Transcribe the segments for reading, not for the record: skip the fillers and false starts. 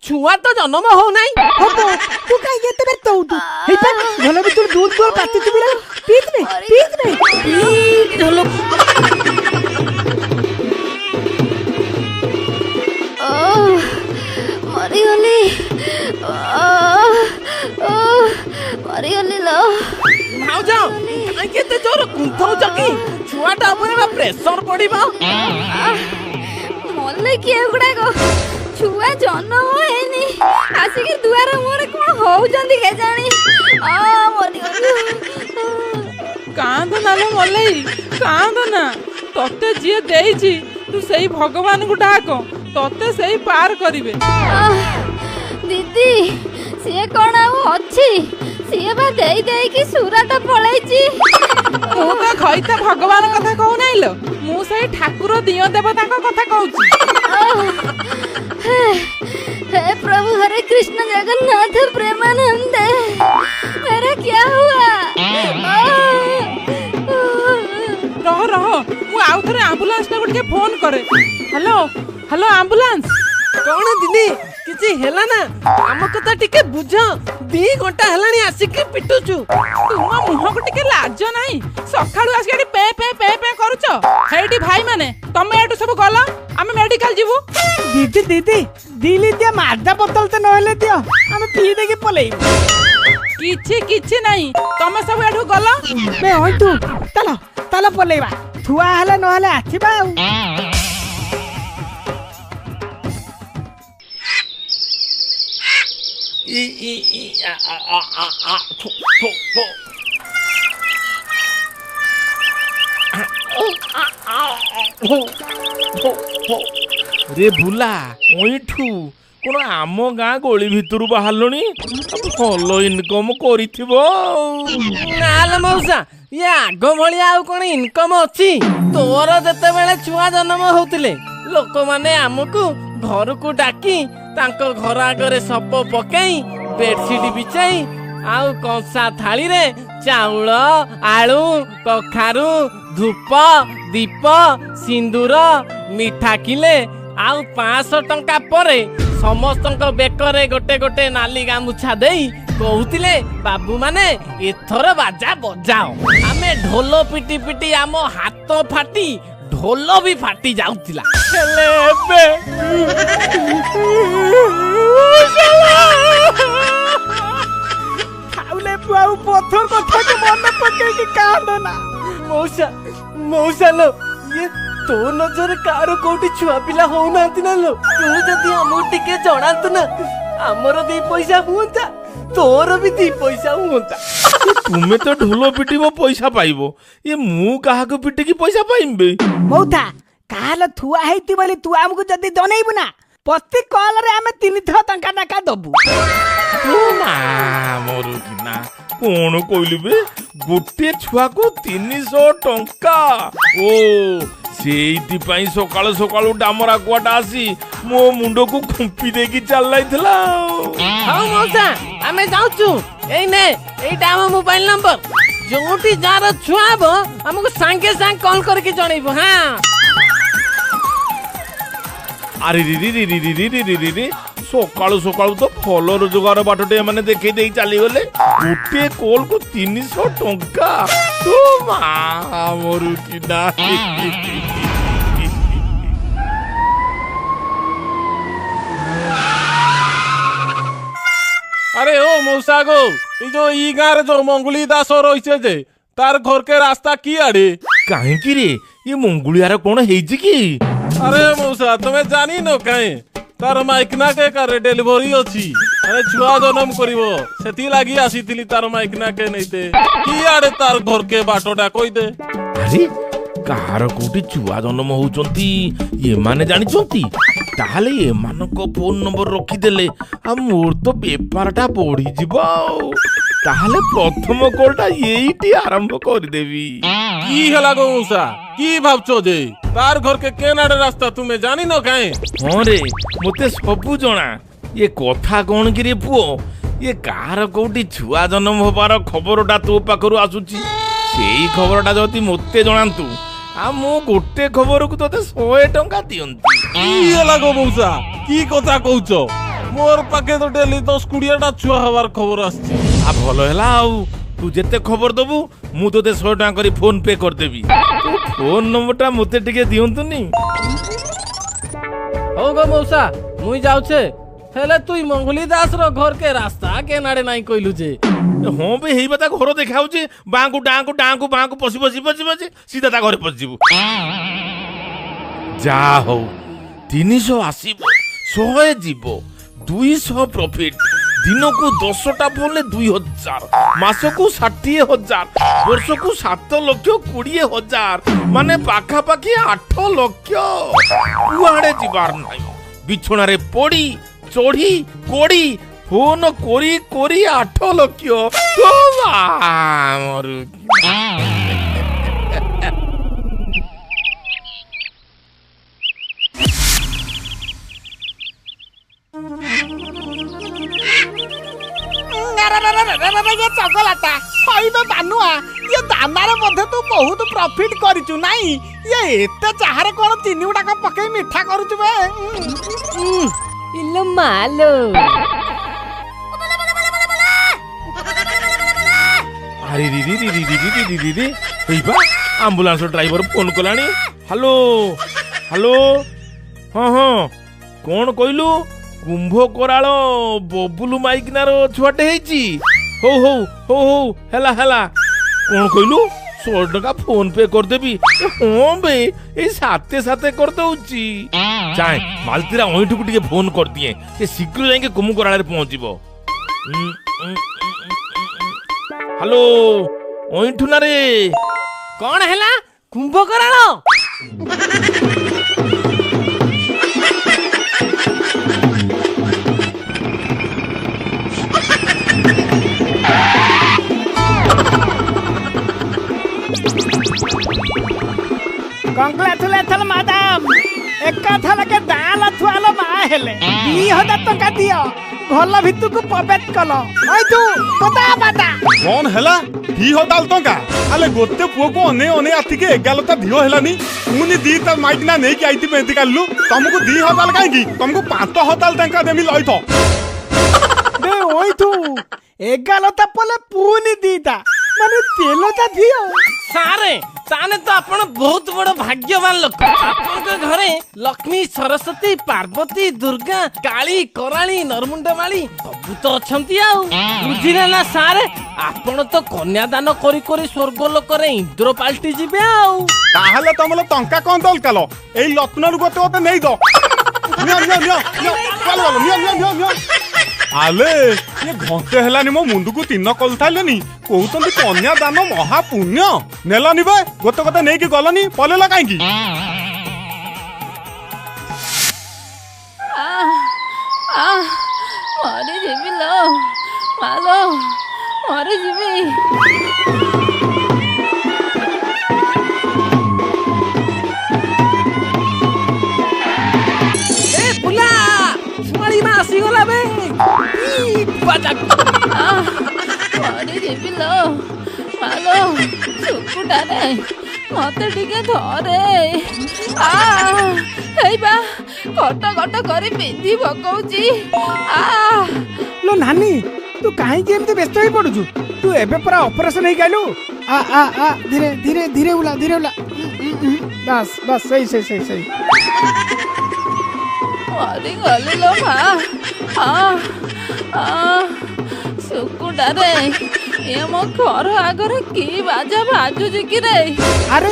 छुआ तो जन्म हो नहीं तू काई ये तबे तो हे पा भलो भी तू दूध को पाती तू बिना पीत में ढोलो मरी गली मरी गली लो भाव जाओ काई केते जोर कुंथौ चकी छुआटा ऊपर प्रेशर पड़िबा मल्ले के गुडा को छुआ जन्म हेनी आसिक दुआर मोर कोन होउजंदी के जानी मरी गली कांद ना लो मल्लई कांद ना तते जिए देइछि तू सही भगवान को डाक तते सही पार करिवे दीदी से कोन अछि से बा देई देई की सुराटा पळैछि मु तो खइता भगवान कथा कहू नाही लो मु सही ठाकुर दियो देवता को कथा कहूछि हे प्रभु हरे कृष्ण जगन्नाथ प्रेमानंद मेरा क्या हुआ रह रह मु आउ थरे एम्बुलेंस को के फोन करे हेलो हेलो एम्बुलेंस कौन दीदी किछि हेला ना हम कथा टिके बुझ 2 घंटा हेलानी आसिक पिटुचु तुम मुह को टिके लाज नाही सखाळु आसी पे पे पे पे करूचो हेडी भाई माने तमे एटु सब गला हम मेडिकल जीवु दीदी दीदी दिली दिया मारदा बोतल ते नहले दियो हम पी दे के पलेई किछि नाही तमे सब एटु गला बे होय तू चलो चलो पलेईबा थुआ हले नहले आथिबा रे भुला ओइठू कोन आम गाँ गली भितर बाहरलनी भल इनकम करिथिबो नाल मौसा ये आग भलिया आउ कोन इनकम अछि तोर जते बेले छुआ जन्म होतिले लोक माने हमकु घर को डाकी तांको घर आगरे सप पकाई बेडशीट बिछाई आउ कंसा थाली रे चाउल आलू कखारू धूप दीप सिंदूर मिठा किले आउ 500 टंका परे समस्त बेकरे गोटे गोटे नाली गामुछा देई कहूतिले बाबू माने एथर बाजा बजाओ आमे ढोल पिटी पिटी आम हाथ फाटी ढोल भी फाटी जाउतिला हेले एबे खाउले बुआउ पथर कथा के मन पके की कांद ना मौसा मौसा लो ये तो नजर कार कोठी छुआ पिला होउनांती ना लो तू जदी हमो टिके जणातु ना हमरो 2 पैसा हुंता तोर भी 2 पैसा हुंता तुमे तो ढोल पिटिबो पैसा पाइबो ये मु काहा को पिटे की पैसा पाइबे मौता काल थुआ हेती बोली तू हमको जदी दनेइबु ना प्रति कॉल रे हमें 300 टंका नाका दबु तू ना मोरु की ना कोन कोइलु बे गोटे छुआ को 300 टंका ओ सेइति पई सकाळ सकाळ डामरा कुआटा आसी मो मुंडो को खुंपी देकी चल लाइथला हां मौसा हमें जाउचू एई ने एटा हम मोबाइल नंबर जोटी जार छुआबो हमको संगे संग कॉल करके जणैबो हां अरे री री री री री री री री सकाळ सकाळ तो फल रोजगार बाटटे माने देखै देई चली गले गोटे कॉल को 300 टंका तो मा मोरु की ना अरे ओ मौसा गो ई जो ई गारे जो मंगुली दास रहिছে जे तार घर के रास्ता की आड़े काहे की रे ये मंगुलियार कोन हेजी की अरे मौसा तुम्हें जानी न काहे तार माइकना के करे डिलीवरी अछि আরে ছুয়া জনম করিব সেতি লাগি আসিছিলি তার মাইকনা কে নেইতে কি আড়ে তার ঘরকে বাটটা কই দে। আরে কাହାର କୋଉଠି ଛୁଆ ଜନ୍ମ ହଉଛନ୍ତି ଏମାନେ ଜାଣିଛନ୍ତି? ତାହେଲେ ଏମାନଙ୍କ ଫୋନ ନମ୍ବର ରଖିଦେଲେ ଆଉ ମୋର ତ ବେପାରଟା ବଢିଯିବ ଆଉ। ତାହେଲେ ପ୍ରଥମ କଲଟା ଏଇଠି ଆରମ୍ଭ କରିଦେବି। কি হেলা গো মূসা কি ভাবছো যে তার ঘরকে কেন আড়ে রাস্তা তুমি জানি ন কাই? ହଁ ରେ ମୋତେ ସବୁ ଜଣା। ଏ କଥା କଣ କି ରେ ପୁଅ? ଏ କାହାର କୋଉଠି ଛୁଆ ଜନ୍ମ ହବାର ଖବରଟା ତୋ ପାଖରୁ ଆସୁଛି। ସେଇ ଖବରଟା ଯଦି ମୋତେ ଜଣାନ୍ତୁ ଆଉ ମୁଁ ଗୋଟେ ଖବରକୁ ତୋତେ 100 ଟଙ୍କା ଦିଅନ୍ତି। কি হেলা গো মূসা কি কথা কହୁଛ? মোর পাখে তো ডেলি 10-20টা ছুয়া হবার খবর আসছে। ଆ ଭଲ ହେଲା ଆଉ ତୁ ଯେତେ ଖବର ଦବୁ ମୁଁ ତୋତେ 100 ଟଙ୍କା କରି ଫୋନ ପେ କରିଦେବି। ତୋ ଫୋନ ନମ୍ବରଟା ମୋତେ ଟିକେ ଦିଅନ୍ତୁନି। ହଉ ଗো ମଉସା ମୁଇଁ ଯାଉଛେ ହେଲେ ତୁଇ ମଙ୍ଗୁଲି ଦାସର ଘରକେ ରାସ୍ତା କେନାଡେ ନାଇଁ କହିଲୁ ଯେ। ହଁ ବେ ହେଇ ତା ଘର ଦେଖାଉଛି ବାଁକୁ ଡାଁକୁ ଡାଁକୁ ବାଁକୁ ପଶି ପଶି ପଶି ପଶି ସିଧା ତା ଘରେ ପଶିଯିବୁ। ଯାହା ହଉ 300 ଆସିବ 100 ଯିବ 200 ପ୍ରଫିଟ। ଦିନକୁ 10ଟା ଫୋନରେ 2000 ମାସକୁ 60,000 ବର୍ଷକୁ 7,20,000 ମାନେ ପାଖାପାଖି 8 ଲକ୍ଷ। କୁଆଡେ ଯିବାର ନାହିଁ ବିଛଣାରେ ପଡି ଚଢି କୋଡି ଫୋନ କରି କରି 8 ଲକ୍ଷ। ଚଗଲାଟା କହିବେ ବାନୁଆ ଇଏ ଦାନାରେ ମଧ୍ୟ ତୁ ବହୁତ ପ୍ରଫିଟ କରିଛୁ ନାଇଁ? ଇଏ ଏତେ ଚାହାରେ କଣ ଚିନି ଗୁଡାକ ପକେଇ ମିଠା କରୁଛୁ ବେ? ଇଲୋ ମାଲୋ ଆରେ ହେଇପା ଆମ୍ବୁଲାନ୍ସ ଡ୍ରାଇଭର ଫୋନ କଲାଣି। ହ୍ୟାଲୋ ହ୍ୟାଲୋ ହଁ ହଁ କଣ କହିଲୁ? କୁମ୍ଭ କରାଳ ବବୁଲୁ ମାଇକିନାର ଛୁଆଟେ ହେଇଛି। ହଉ ହଉ ହଉ ହଉ ହେଲା ହେଲା। କଣ କହିଲୁ? 100 ଟଙ୍କା ଫୋନ ପେ କରିଦେବି। ହଁ ବେ ଏଇ ସାତେ ସାତେ କରିଦଉଛି। ଯାଏ ମାଲତୀରା ଅଇଁଠୁକୁ ଟିକେ ଫୋନ କରିଦିଏ ସେ ଶୀଘ୍ର ଯାଇକି କୁମ୍ଭ କରାଳରେ ପହଞ୍ଚିବ। ହ୍ୟାଲୋ ଅଇଁଠୁ ନା ରେ? କଣ ହେଲା କୁମ୍ଭ କରାଳ? କଂଗ୍ରାଚୁଲେସନ ମ୍ୟାଡାମ ଏକାଥରକେ ଦାଲ ଥୁଆଲ ମା ହେଲେ 2000 ଟଙ୍କା ଦିଅ ଭଲ ଭିତରକୁ ପ୍ରବେଶ କଲ। ତୁ କଥା ବାଟା କଣ ହେଲା 2000 ଟଙ୍କା? ଆଲେ ଗୋଟେ ପୁଅକୁ ଅନେଇ ଅନେଇ ଆସିକି 11ଟା ଝିଅ ହେଲାନି ପୁଣି 2ଟା ମାଇକିନା ନେଇକି ଆଇତି ମେନ୍ତି କାଲୁ ତମକୁ 2000 କାହିଁକି? ତମକୁ 5000 ଟଙ୍କା ଦେମି ଲଇଥ ଦେ ଓଇଠୁ 11ଟା ପଲେ ପୁଣି 2ଟା ମାନେ 13ଟା ଦିଅ। ସାରେ ତାନେ ତ ଆପଣ ବହୁତ ବଡ ଭାଗ୍ୟବାନ ଲୋକ। ଆପଣଙ୍କ ଘରେ ଲକ୍ଷ୍ମୀ ସରସ୍ୱତୀ ପାର୍ବତୀ ଦୁର୍ଗା କାଳୀ କରାଳୀ ନରମୁଣ୍ଡମାଳୀ ସବୁ ତ ଅଛନ୍ତି ଆଉ। ବୁଝିଲେ ନା ସାରେ ଆପଣ ତ କନ୍ୟାଦାନ କରି କରି ସ୍ୱର୍ଗ ଲୋକରେ ଇନ୍ଦ୍ର ପାଲଟି ଯିବେ ଆଉ। ତାହେଲେ ତମର ଟଙ୍କା କଣ ଦରକାର? ଏଇ ଲକ୍ଷ୍ମଣରୁ ଗୋଟେ ଗୋଟେ ନେଇ ଦ। ନିଅ ନିଅ ନିଅ ନିଅ ଚାଲ ଚାଲ ନିଅ ନିଅ ନିଅ ନିଅ। ଆଲେ ଏ ଘଣ୍ଟେ ହେଲାନି ମୋ ମୁଣ୍ଡକୁ 3 କଲଥାଇଲେନି କହୁଛନ୍ତି କନ୍ୟା ଦାନ ମହା ପୁଣ୍ୟ। ନେଲନି ବେ ଗୋଟେ ଗୋଟେ ନେଇକି ଗଲନି ପଲେଇଲ କାହିଁକି? ମରି ଯିବି ଲୋ ମାଲୋ ମରି ଯିବି। ଏ ପୁଲା ଛୁଆଳି ମା ଆସିଗଲା ବେ। ମରି ଯିବି ଲୋ ମାଲୋ ଶୁକୁଟାରେ ମତେ ଟିକେ ଧରେ। ହେଇବା କଟ କଟ କରି ପିନ୍ଧି ପକଉଛି। लो नानी तू काहेकि एमती व्यस्त होई पडुछु? तू एबे परा ऑपरेशन हेई गालु। आ आ आ धीरे धीरे धीरे उला बस बस सही सही सही सही। मरी गली लो सुकुटारे ये मो घर आगरे की बाजा बाजुची कि रे? अरे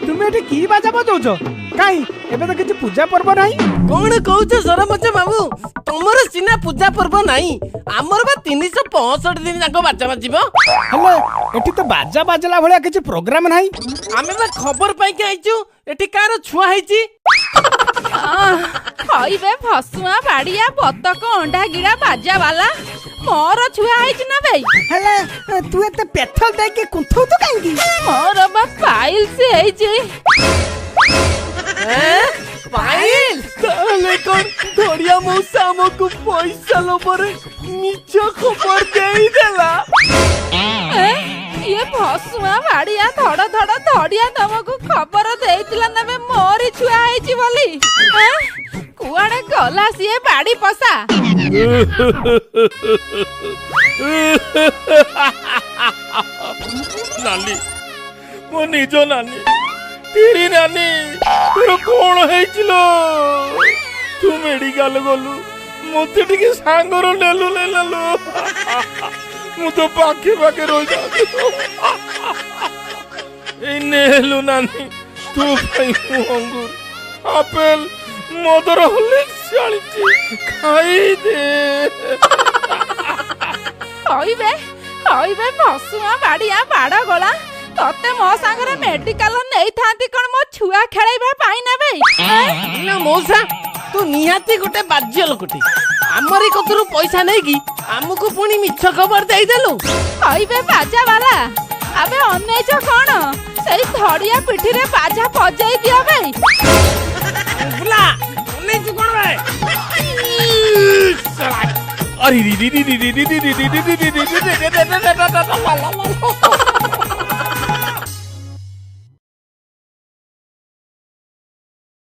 तुम एठी की बाजा बजाउछ? କାଇଁ ଏବେ ତ କିଛି ପୂଜା ପର୍ବ ନାହିଁ। କଣ କହୁଛ ସରପଞ୍ଚ ବାବୁ? ତମର ସିନା ପୂଜା ପର୍ବ ନାହିଁ, ଆମର ବା 365 ଦିନ ଯାକ ବାଜା ବାଜିବ। ହେଲେ ଏଠି ତ ବାଜା ବାଜିଲା ଭଳିଆ କିଛି ପ୍ରୋଗ୍ରାମ ନାହିଁ। ଆମେ ବା ଖବର ପାଇକି ଆଇଛୁ ଏଠି କାହାର ଛୁଆ ହେଇଛି। କହିବେ ଭସୁଆ ବାଡିଆ ବତକ ଅଣ୍ଡା ଗିଡା ବାଜା ବାଲା ମୋର ଛୁଆ ହେଇଛି ନା ଭାଇ? ହେଲେ ତୁ ଏତେ ପେଥଲ ଦେଇକି କୁନ୍ଥଉଛୁ କାହିଁକି? ମୋର ବା ପାଇଲ୍ସ ହେଇଛି। ପାଇଲ ତାହେଲେ କଣ ଧଡ଼ିଆ ମଉସା ଆମକୁ ପଇସା ଲୋଭରେ ମିଛ ଖବର ଦେଇଦେଲା? ଇଏ ଭସୁଆ ବାଡିଆ ଧଡ ଧଡ ଧଡିଆ ତମକୁ ଖବର ଦେଇଥିଲା ନା ବେ ମୋରି ଛୁଆ ହେଇଛି ବୋଲି? କୁଆଡେ ଗଲା ସିଏ ବାଡି ପଶା? ନାନୀ ମୋ ନିଜ ନାନୀ ତିରି ନାନୀ ତୋର କଣ ହେଇছিল? ତୁ ମେଡିକାଲ ଗଲୁ ମତେ ଟିକେ ସାଙ୍ଗର ନେଲୁ ନେଲୁ ମୁଁ ତ ପାଖେ ପାଖେ ରହିଯାଉଛି। ଏଇ ନେଲୁ ନାନୀ ତୁ ପାଇଁ ମୁଁ ଅଙ୍ଗୁର ଆପେଲ ମଦର ହର୍ଲିକ୍ସ ଚାଲିଛି ଖାଇଦେ। କହିବେ କହିବେ ଭସୁଆ ବାଡିଆ ବାଡ ଗଳା ତତେ ମୋ ସାଙ୍ଗରେ ମେଡିକାଲ ନେଇଥାନ୍ତି କଣ ମୋ ଛୁଆ ଖେଳେଇବା ପାଇଁ ନେବେ? ନା ମଉସା ତୁ ନିହାତି ଗୋଟେ ବାଜ୍ୟ ଲୋକଟି। ଆମରି କତରୁ ପଇସା ନେଇକି ଆମକୁ ପୁଣି ମିଛ ଖବର ଦେଇଦେଲୁ। କହିବେ ବାଜା ବାଲା ଆବେ ଅନେଇଛ କଣ? ସେଇ ଧଡିଆ ପିଠିରେ ବାଜା ବଜେଇ ଦିଅ ବେ। ବୁଲା ଅନେଇଛୁ କଣ ବେ? अरे